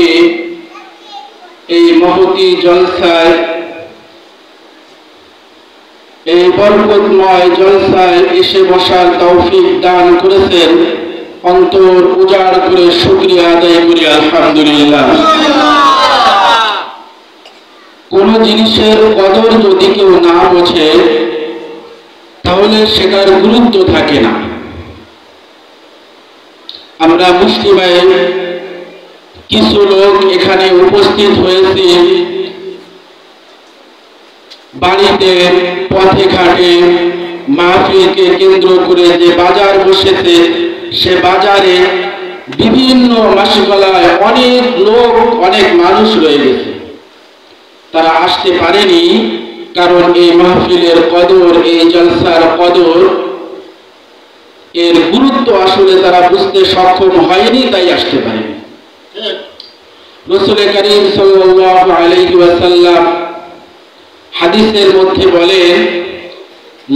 আমাকে এই মহতি জলসায়, এই বরকতময় জলসায় এসে বসার তৌফিক দান করেছেন। অন্তর উজাড় করে শুকরিয়া আদায় করি আলহামদুলিল্লাহ। কোন জিনিসের কদর যদি কেউ না বোঝে তাহলে সেটার গুরুত্ব থাকে না। আমরা মুসলিমের কিছু লোক এখানে উপস্থিত হয়েছি, বাড়িতে, পথে ঘাটে, মাহফিলকে কেন্দ্র করে যে বাজার বসেছে, সে বাজারে বিভিন্ন মাসিকলায় অনেক লোক, অনেক মানুষ রয়ে গেছে। তারা আসতে পারেনি কারণ এই মাহফিলের কদর, এই জলসার কদর, এর গুরুত্ব আসলে তারা বুঝতে সক্ষম হয়নি, তাই আসতে পারেনি। রাসূল করিম সাল্লাল্লাহু আলাইহি ওয়াসাল্লাম হাদিসের মধ্যে বলেন,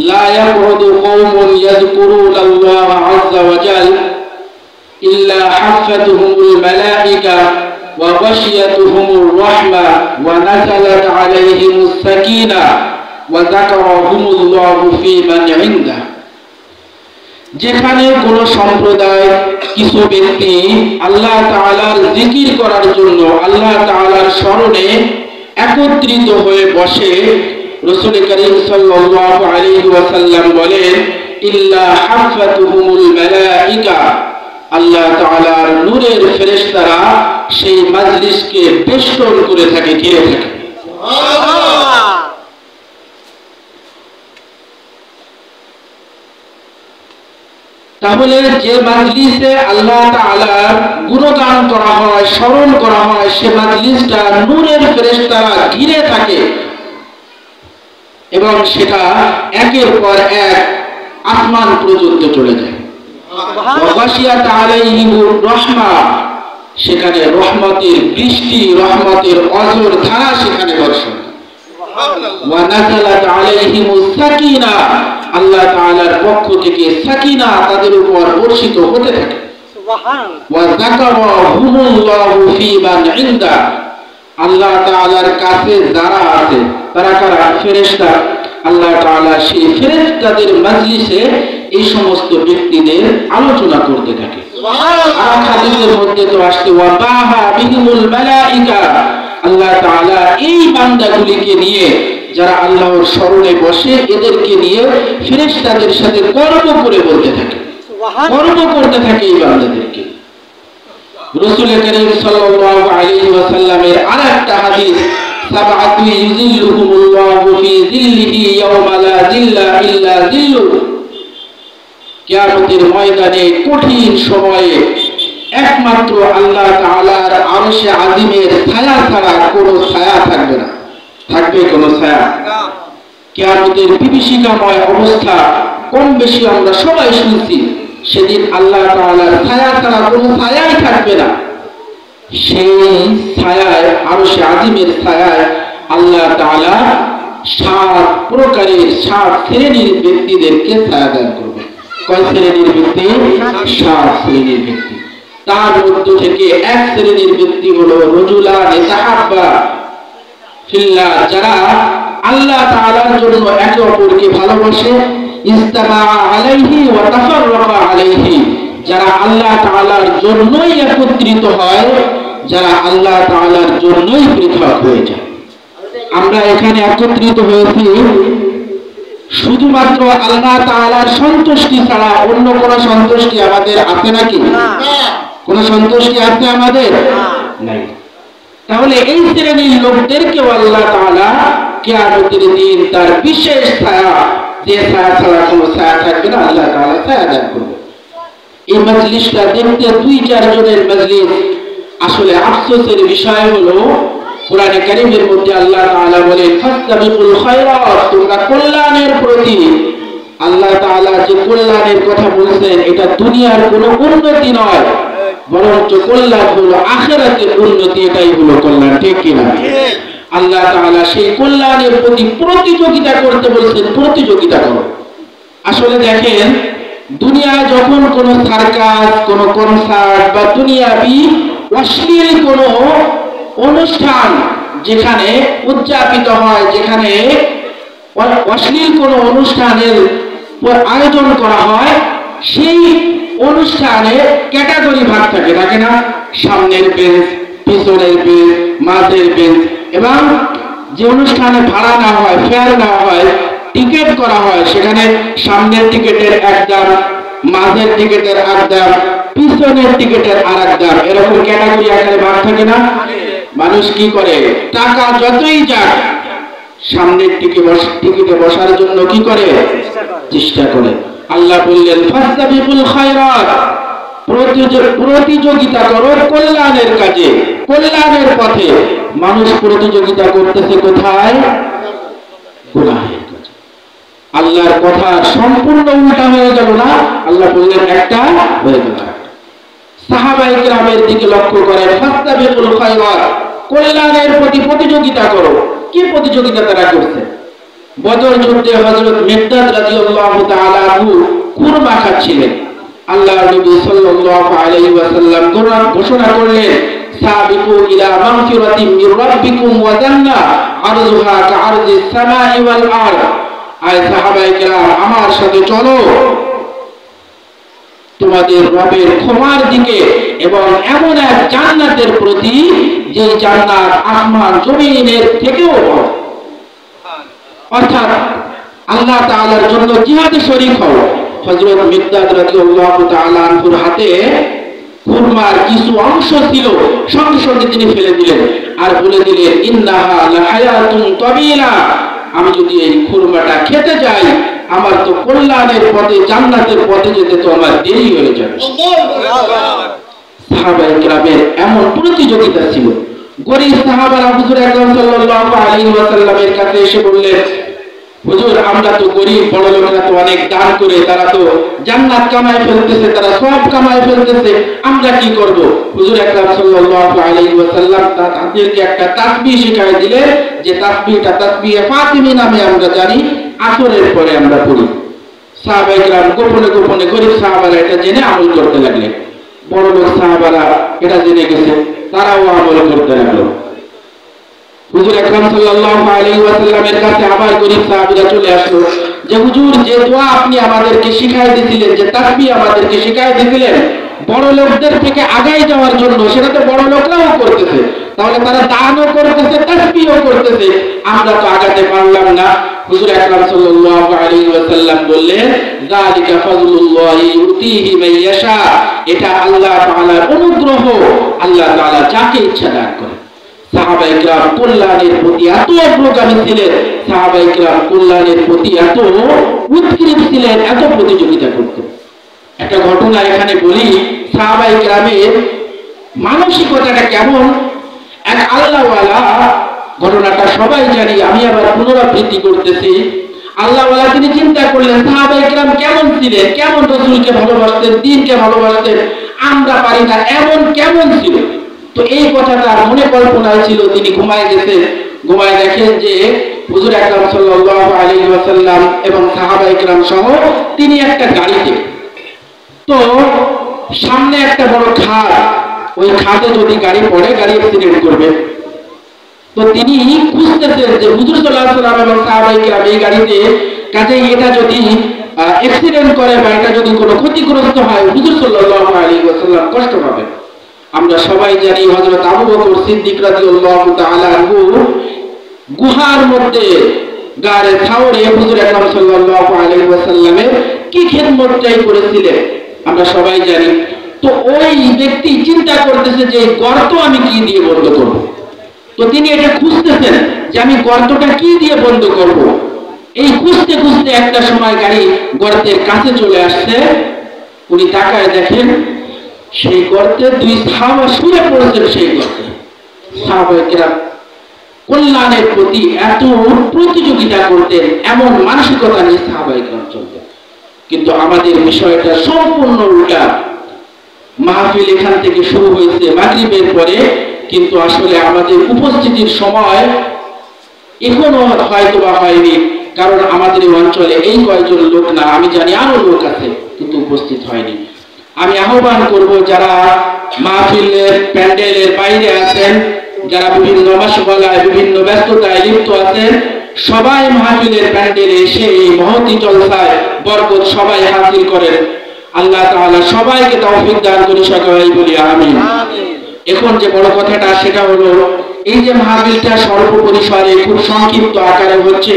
লা ইয়াকুদু কওমুন ইয়াযকুরুনা আল্লাহ আযজা ওয়া জাল ইল্লা হাফাতুহুমুল মালায়েকা ওয়া গাশিয়াতুহুমুর রাহমা ওয়া নাযালাত আলাইহিমুস সাকিনা ওয়া যাকারাহুমুল্লাহু ফী মান ইনদা। যেখানে কোন সম্প্রদায়, কিছু ব্যক্তি আল্লাহ তাআলার জিকির করার জন্য, আল্লাহ তাআলার স্মরণে একত্রিত হয়ে বসে, রাসূল করিম সাল্লাল্লাহু আলাইহি ওয়াসাল্লাম বলেন, ইল্লা হাফাতুহুমুল মালায়েকা, আল্লাহ তাআলার নূরের ফেরেশতারা সেই মাজলিসকে বেষ্টন করে থাকে, ঘিরে থাকে। সুবহানাল্লাহ। তাহলে যে মাজলিসে আল্লাহ তাআলার গুণগান করা হয়, স্মরণ করা হয়, সে মাজলিসটা নূরের ফেরেশতারা ঘিরে থাকে এবং সেটা একের পর এক আসমান পর্যন্ত চলে যায়। ওয়াশিয়াত আলাইহিমুর রাহমা, সেখানে রহমতের বৃষ্টি, রহমতের অঝোর ধারা সেখানে বর্ষণ। ওয়া নাযালাত আলাইহিমুস সাকিনা, আল্লাহ তাআলার পক্ষ থেকে সাকিনা তাদের উপর বর্ষিত হতে থাকে। সুবহানাল্লাহ। ওয়া যাকারাহুমুল্লাহু ফী মান ইনদা, আল্লাহ তাআলার কাছে যারা আছে, তারা কারা? ফেরেশতা। আল্লাহ তাআলা সেই ফেরেশতাদের মাজলিসে এই সমস্ত ব্যক্তিদের আলোচনা করতে থাকে। সুবহানাল্লাহ। আর হাদিসের মধ্যে তো আসছে, ওয়া বাহা বিহিমুল মালায়েকা, আল্লাহ তাআলা এই বান্দাগুলিকে নিয়ে, যারা আল্লাহর স্মরণে বসে, এদেরকে নিয়ে ফেরেশতাদের সাথে গর্ব করে বলতে থাকে, গর্ব করতে থাকে এই বান্দাদেরকে। রাসূল করিম সাল্লাল্লাহু আলাইহি ওয়াসাল্লামের আরেকটা হাদিস, সাবআতু ইযিল্লুহুমুল্লাহু ফী যিল্লিহি ইয়াওমা লা যিল্লা ইল্লা যিল্লু, কিয়ামতের ময়দানে কঠিন সময়ে একমাত্র আল্লাহ তাআলার আরশে আজিমের ছায়া ছাড়া কোনো ছায়া থাকবে না। থাকবে কোনো ছায়া? কিয়ামতের বিভীষিকাময় অবস্থা কম বেশি আমরা সবাই শুনছি। সেদিন আল্লাহ তাআলার ছায়া ছাড়া কোনো ছায়াই থাকবে না। সেই ছায়ায়, আরশে আজিমের ছায়ায় আল্লাহ তাআলা 7 প্রকারের 7 শ্রেণীর ব্যক্তিদেরকে ছায়া দান করবে। কয় শ্রেণীর ব্যক্তি? 7 শ্রেণীর ব্যক্তি। তার মধ্য থেকে এক শ্রেণীর ব্যক্তি হলো রাজুলান তাহাব্বা ফিল্লাহ, যারা আল্লাহ তাআলার জন্য একে অপরকে ভালোবাসে, ইস্তামা আলাইহি ওয়া তাফাররাকা আলাইহি, যারা আল্লাহ তাআলার জন্যই একত্রিত হয়, যারা আল্লাহ তাআলার জন্যই পৃথক হয়ে যায়। আমরা এখানে একত্রিত হয়েছি শুধুমাত্র আল্লাহ তাআলার সন্তুষ্টি ছাড়া অন্য কোন সন্তুষ্টি আমাদের আছে নাকি? কোন সন্তুষ্টি আছে আমাদের? নাই। তাহলে এই শ্রেণীর লোকদেরকেও আল্লাহ তাআলা কিয়ামতের দিন তার বিশেষ ছায়া, যে ছায়া ছাড়া কোনো ছায়া থাকবে না, আল্লাহ তাআলা ছায়া দান করবে। এই মাজলিসটা দেখতে 2-4 জনের মাজলিস। আসলে আফসোসের বিষয় হলো, কোরআনে কারীমের মধ্যে আল্লাহ তাআলা বলেন, ফাসতাবিকুল খায়রাত, তোমরা কল্যাণের প্রতি, আল্লাহ তাআলা যে কল্যাণের কথা বলেছেন, এটা দুনিয়ার কোনো উন্নতি নয়, বরঞ্চ কল্যাণ হলো আখিরাতের উন্নতি। এটাই হলো কল্যাণ, ঠিক কিনা? আল্লাহ তাআলা সেই কল্যাণের প্রতি প্রতিযোগিতা করতে বলেছেন, প্রতিযোগিতা করো। আসলে দেখেন, দুনিয়ায় যখন কোনো সার্কাস, কোনো কনসার্ট বা দুনিয়াবি অশ্লীল কোনো অনুষ্ঠান যেখানে উদযাপিত হয়, যেখানে অশ্লীল কোনো অনুষ্ঠানের আয়োজন করা হয়, সেই অনুষ্ঠানে ক্যাটাগরি ভাগ থাকে না? সামনের বেঞ্চ, পিছনের বেঞ্চ, মাঝের বেঞ্চ, এবং যে অনুষ্ঠানে ভাড়া না হয়, ফেয়ার না হয়, টিকিট করা হয়, সেখানে সামনের টিকিটের এক দাম, মাঝের টিকিটের এক দাম, পিছনের টিকিটের আর এক দাম, এরকম ক্যাটাগরি আকারে ভাগ থাকে না? মানুষ কি করে? টাকা যতই যাক সামনের টিকিটে বসার জন্য কি করে? চেষ্টা করে। আল্লাহ বললেন ফাসতাবিকুল খায়রাত, প্রতিযোগিতা করো কল্যাণের কাজে, কল্যাণের পথে। মানুষ প্রতিযোগিতা করতেছে কোথায়? গুনাহের কাজে। আল্লাহর কথা সম্পূর্ণ উল্টা হয়ে গেল না? আল্লাহ বললেন একটা হয়ে গেল। সাহাবায়ে কেরামের দিকে লক্ষ্য করেন, ফাসতাবিকুল খায়রাত, কল্যাণের প্রতি প্রতিযোগিতা করো। কি প্রতিযোগিতা তারা করছে? বদর যুদ্ধে হযরত মিকদাদ রাদিয়াল্লাহু তাআলা আনহু কুরমা খাচ্ছিলেন। আল্লাহর নবী সাল্লাল্লাহু আলাইহি ওয়াসাল্লাম ঘোষণা করলেন, সাবিকু ইলা মাগফিরাতিন মির রাব্বিকুম ওয়া জান্নাহ আরজুহা কাআরজিস সামাই ওয়াল আরদ। আয় সাহাবায়ে কেরাম, আমার সাথে চলো তোমাদের রবের ক্ষমার দিকে এবং এমন এক জান্নাতের প্রতি যে জান্নাত আসমান জমিনের থেকেও বড়। অর্থাৎ আল্লাহ তাআলার জন্য জিহাদে শরীক হও। হযরত মিকদাদ রাদিয়াল্লাহু তাআলা আনহুর হাতে খুরমার কিছু অংশ ছিল, সঙ্গে সঙ্গে তিনি ফেলে দিলেন আর বলে দিলেন, ইন্নাহা লাহায়াতুন তাবিলা, আমি যদি এই খুরমাটা খেতে যাই, আমার তো কল্যাণের পথে, জান্নাতের পথে যেতে তো আমার দেরি হয়ে যাবে। সাহাবায়ে কেরামের এমন প্রতিযোগিতা ছিল। গরীব সাহাবারা হুজুর আকরাম সাল্লাল্লাহু আলাইহি ওয়াসাল্লামের কাছে এসে বললেন, হুজুর আমরা তো গরীব, বড় লোকেরা তো অনেক দান করে, তারা তো জান্নাত কামায় ফেলতেছে, তারা সব কামায় ফেলতেছে, আমরা কি করব? হুজুর আকরাম সাল্লাল্লাহু আলাইহি ওয়াসাল্লাম তাদেরকে একটা তাসবিহ শিখায় দিলেন, যে তাসবিহটা তাসবিহে ফাতিমি নামে আমরা জানি, আসরের পরে আমরা পড়ি। সাহাবায়ে কেরাম গোপনে গোপনে, গরীব সাহাবারা এটা জেনে আমল করতে লাগলেন। বড় লোক সাহাবারা এটা জেনে গেছে, তারাও আমল করতে লাগলো। হুজুর আকরাম সাল্লাল্লাহু আলাইহি ওয়াসাল্লামের কাছে আবার গরীব সাহাবীরা চলে আসলো, যে হুজুর, যে দোয়া আপনি আমাদেরকে শিখাই দিয়েছিলেন, যে তাসবিহ আমাদেরকে শিখাই দিয়েছিলেন বড় লোকদের থেকে আগাই যাওয়ার জন্য, সেটা তো বড় লোকরাও করতেছে, তাহলে তারা দানও করতেছে, তাসবিহও করতেছে, আমরা তো আগাতে পারলাম না। হুজুর আকরাম সাল্লাল্লাহু আলাইহি ওয়াসাল্লাম বললেন, যালিকা ফাযলুল্লাহি ইউতিহি মান ইয়াশা, এটা আল্লাহ তাআলার অনুগ্রহ, আল্লাহ তাআলা যাকে ইচ্ছা দান করেন। সাহাবায়ে কেরাম কল্যাণের প্রতি এত অগ্রগামী ছিলেন, সাহাবায়ে কেরাম কল্যাণের প্রতি এত উৎকৃষ্ট ছিলেন, এত প্রতিযোগিতা করতেন। একটা ঘটনা এখানে বলি, সাহাবায়ে কেরামের মানসিকতাটা কেমন। এক আল্লাহওয়ালা, ঘটনাটা সবাই জানি, আমি আবার পুনরাবৃত্তি করতেছি। আল্লাহওয়ালা তিনি চিন্তা করলেন সাহাবায়ে কেরাম কেমন ছিলেন, কেমন রাসূলকে ভালোবাসতেন, দ্বীনকে ভালোবাসতেন, আমরা পারি না, এমন কেমন ছিল। তো এই কথা তার মনে কল্পনায় ছিল। তিনি ঘুমায় গেছেন, ঘুমায় দেখেন যে হুজুর আকরাম সাল্লাল্লাহু আলাইহি ওয়াসাল্লাম এবং সাহাবায়ে কেরাম সহ তিনি একটা গাড়িতে, তো সামনে একটা বড় খাদ, ওই খাদে যদি গাড়ি পড়ে, গাড়ি অ্যাক্সিডেন্ট করবে। তো তিনি খুঁজতেছেন যে হুজুর সাল্লাল্লাহু আলাইহি ওয়াসাল্লাম এবং সাহাবায়ে কেরাম এই গাড়িতে, কাজে এটা যদি অ্যাক্সিডেন্ট করে বা এটা যদি কোনো ক্ষতিগ্রস্ত হয়, হুজুর সাল্লাল্লাহু আলাইহি ওয়াসাল্লাম কষ্ট পাবেন। আমরা সবাই জানি হযরত আবু বকর সিদ্দিক রাদিয়াল্লাহু তাআলা আনহু গুহার মধ্যে গারে ছাউরে হুজুর আকরাম সাল্লাল্লাহু আলাইহি ওয়াসাল্লামের কি খিদমতটাই করেছিলেন, আমরা সবাই জানি। তো ওই ব্যক্তি চিন্তা করতেছে যে গর্ত আমি কি দিয়ে বন্ধ করব। তো তিনি এটা খুঁজতেছেন যে আমি গর্তটা কি দিয়ে বন্ধ করব। এই খুঁজতে খুঁজতে একটা সময় গাড়ি গর্তের কাছে চলে আসছে। উনি তাকায় দেখেন সেই গর্তে দুই সাহাবা শুয়ে পড়েছেন। সেই গর্তে সাহাবায়ে কেরাম কল্যাণের প্রতি এত প্রতিযোগিতা করতেন, এমন মানসিকতা নিয়ে সাহাবায়ে কেরাম চলতেন। কিন্তু আমাদের বিষয়টা সম্পূর্ণ উল্টা। মাহফিল এখান থেকে শুরু হয়েছে মাগরিবের পরে, কিন্তু আসলে আমাদের উপস্থিতির সময় এখনো হয়তো বা হয়নি, কারণ আমাদের এই অঞ্চলে এই কয়েকজন লোক না, আমি জানি আরো লোক আছে, কিন্তু উপস্থিত হয়নি। আমি আহ্বান করব যারা মাহফিলের প্যান্ডেলের বাইরে আছেন, যারা বিভিন্ন মাসগলায় বিভিন্ন ব্যস্ততায় লিপ্ত আছেন, সবাই মাহফিলের প্যান্ডেলে এসে এই মহতি জলসায় বরকত সবাই হাসিল করেন। আল্লাহ তাআলা সবাইকে তৌফিক দান করে সকলেই বলি আমিন। এখন যে বড় কথাটা সেটা হলো, এই যে মাহফিলটা স্বল্প পরিসরে খুব সংক্ষিপ্ত আকারে হচ্ছে,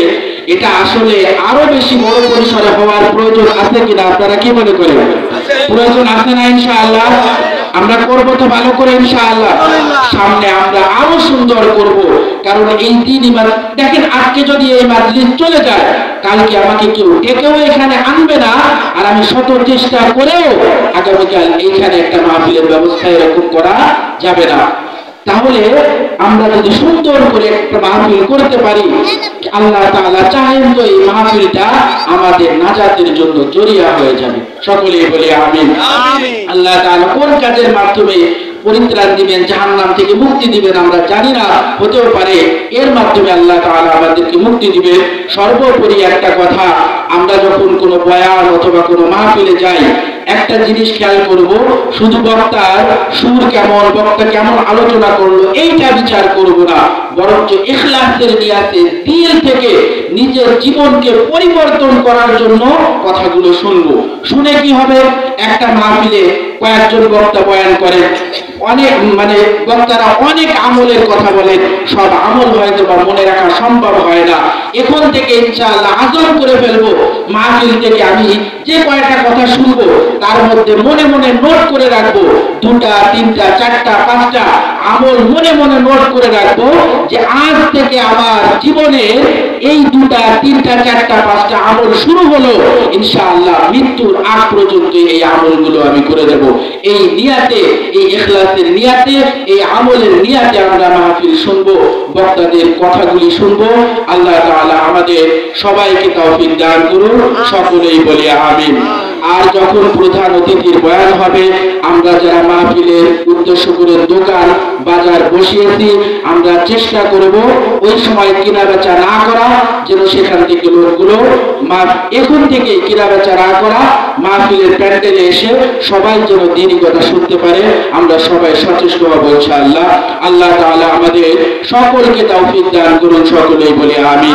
এটা আসলে আরো বেশি বড় পরিসরে হওয়ার প্রয়োজন আছে কিনা আপনারা কি মনে করেন? প্রয়োজন আছে না? ইনশাআল্লাহ আমরা করবো তো ভালো করে ইনশাআল্লাহ। সামনে আমরা আরো সুন্দর করব, কারণ এই দিন দেখেন, আজকে যদি এই মাজলিস চলে যায়, কালকে আমাকে কেউ ডেকেও এখানে আনবে না, আর আমি শত চেষ্টা করেও আগামীকাল এইখানে একটা মাহফিলের ব্যবস্থা এরকম করা যাবে না। তাহলে আমরা যদি সুন্দর করে একটা মাহফিল করতে পারি, আল্লাহ তাআলা চাহেন তো এই মাহফিলটা আমাদের নাজাতের জন্য জরিয়া হয়ে যাবে। সকলেই বলি আমিন। আল্লাহ তাআলা কোন কাজের মাধ্যমে পরিত্রাণ দিবেন, জাহান্নাম থেকে মুক্তি দিবেন আমরা জানি না, হতেও পারে এর মাধ্যমে আল্লাহ তাআলা আমাদেরকে মুক্তি দিবেন। সর্বোপরি একটা কথা, আমরা যখন কোনো বয়ান অথবা কোনো মাহফিলে যাই, একটা জিনিস খেয়াল করব, শুধু বক্তার সুর কেমন, বক্তা কেমন আলোচনা করলো এইটা বিচার করব না, বরঞ্চ ইখলাসের নিয়াতে দিল থেকে নিজের জীবনকে পরিবর্তন করার জন্য কথাগুলো শুনবো। শুনে কি হবে, একটা মাহফিলে কয়েকজন বক্তা বয়ান করেন, অনেক বক্তারা অনেক আমলের কথা বলেন, সব আমল হয়তো বা মনে রাখা সম্ভব হয় না। এখন থেকে ইনশাআল্লাহ আজম করে ফেলবো, মাহফিল থেকে আমি যে কয়টা কথা শুনবো তার মধ্যে মনে মনে নোট করে রাখবো, 2টা 3টা 4টা 5টা আমল মনে মনে নোট করে রাখবো, যে আজ থেকে আমার জীবনে এই 2টা 3টা 4টা 5টা আমল শুরু হলো, ইনশাআল্লাহ মৃত্যুর আগ পর্যন্ত এই আমলগুলো আমি করে দেব। এই নিয়াতে, এই ইখলাসের নিয়াতে, এই আমলের নিয়াতে আমরা মাহফিল শুনবো, বক্তাদের কথাগুলি শুনবো। আল্লাহ তাআলা আমাদের সবাইকে তৌফিক দান করুন, সকলেই বলি আমিন। আর যখন প্রধান অতিথির বয়ান হবে, আমরা যারা মাহফিলের উদ্দেশ্য করে দোকান বাজার বসিয়েছি, আমরা চেষ্টা করব ওই সময় কেনা বেচা না করা, যেন সেখান থেকে লোকগুলো এখন থেকে কেনা বেচা না করা, মাহফিলের প্যান্ডেলে এসে সবাই যেন দ্বীনি কথা শুনতে পারে, আমরা সবাই সচেষ্ট হব ইনশাআল্লাহ। আল্লাহ তাআলা আমাদের সকলকে তৌফিক দান করুন, সকলেই বলি আমিন।